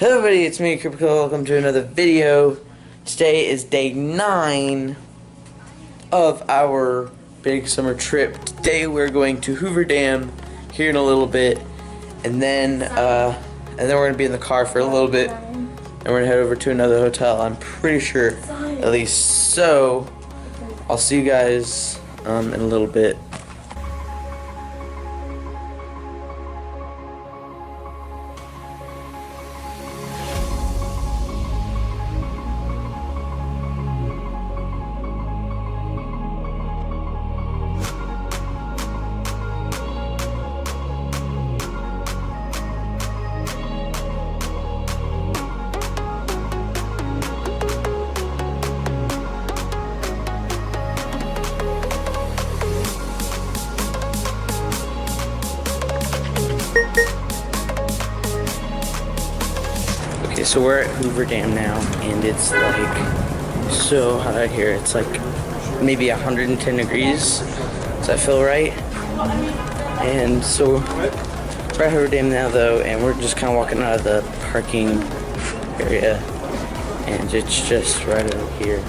Hello everybody, it's me, Cryptical. Welcome to another video. Today is day 9 of our big summer trip. Today we're going to Hoover Dam here in a little bit, and then we're gonna be in the car for a little bit, and we're gonna head over to another hotel. I'm pretty sure, at least. So I'll see you guys in a little bit. Okay, so we're at Hoover Dam now, and it's like so hot out here. It's like maybe 110 degrees. Does that feel right? And so we're at Hoover Dam now, though, and we're just kind of walking out of the parking area, and it's just right over here.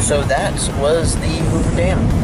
So that was the Hoover Dam.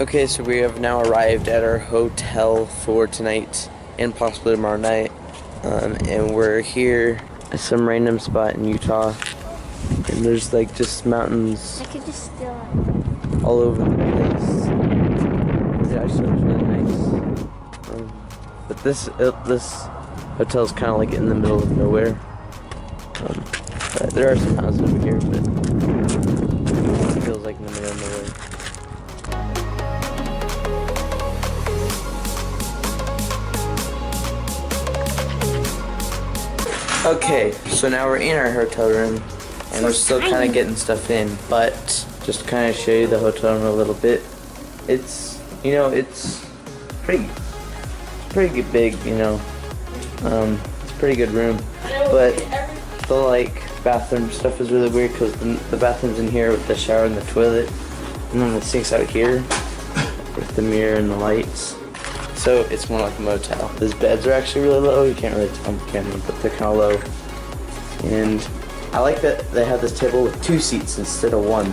Okay, so we have now arrived at our hotel for tonight and possibly tomorrow night, and we're here at some random spot in Utah, and there's like just mountains I could just steal it. all over the place. Yeah, actually it was really nice. But this hotel is kind of like in the middle of nowhere. But there are some houses over here, but it feels like in the middle of nowhere. Okay, so now we're in our hotel room, and we're still kind of getting stuff in, but just to kind of show you the hotel room a little bit. It's, you know, it's pretty big, you know. It's a pretty good room, but the like bathroom stuff is really weird because the bathroom's in here with the shower and the toilet, and then the sink's out here with the mirror and the lights. So it's more like a motel. These beds are actually really low. You can't really tell on camera, but they're kind of low. And I like that they have this table with 2 seats instead of 1.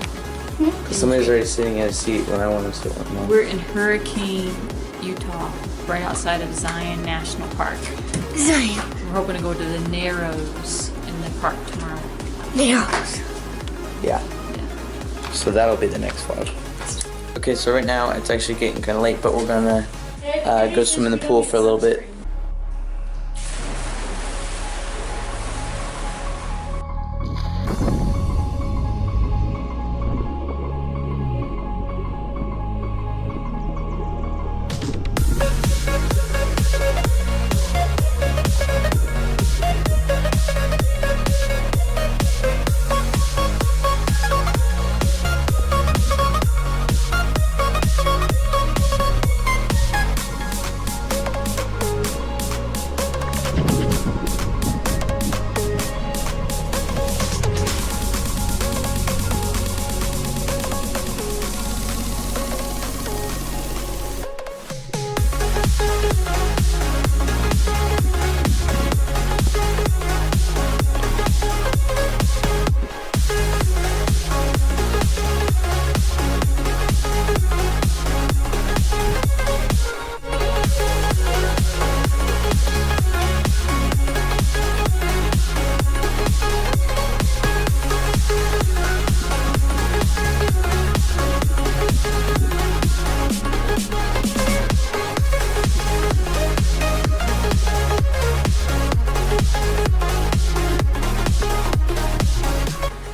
Somebody's already sitting at a seat when I want to sit one more. We're in Hurricane, Utah, right outside of Zion National Park. Zion. We're hoping to go to the Narrows in the park tomorrow. Narrows. Yeah. So that'll be the next vlog. Okay, so right now it's actually getting kind of late, but we're gonna go swim in the pool for a little bit.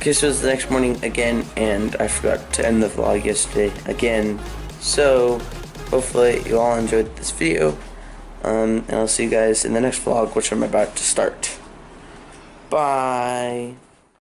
Okay, so it's the next morning again, and I forgot to end the vlog yesterday again. So, hopefully you all enjoyed this video, and I'll see you guys in the next vlog, which I'm about to start. Bye!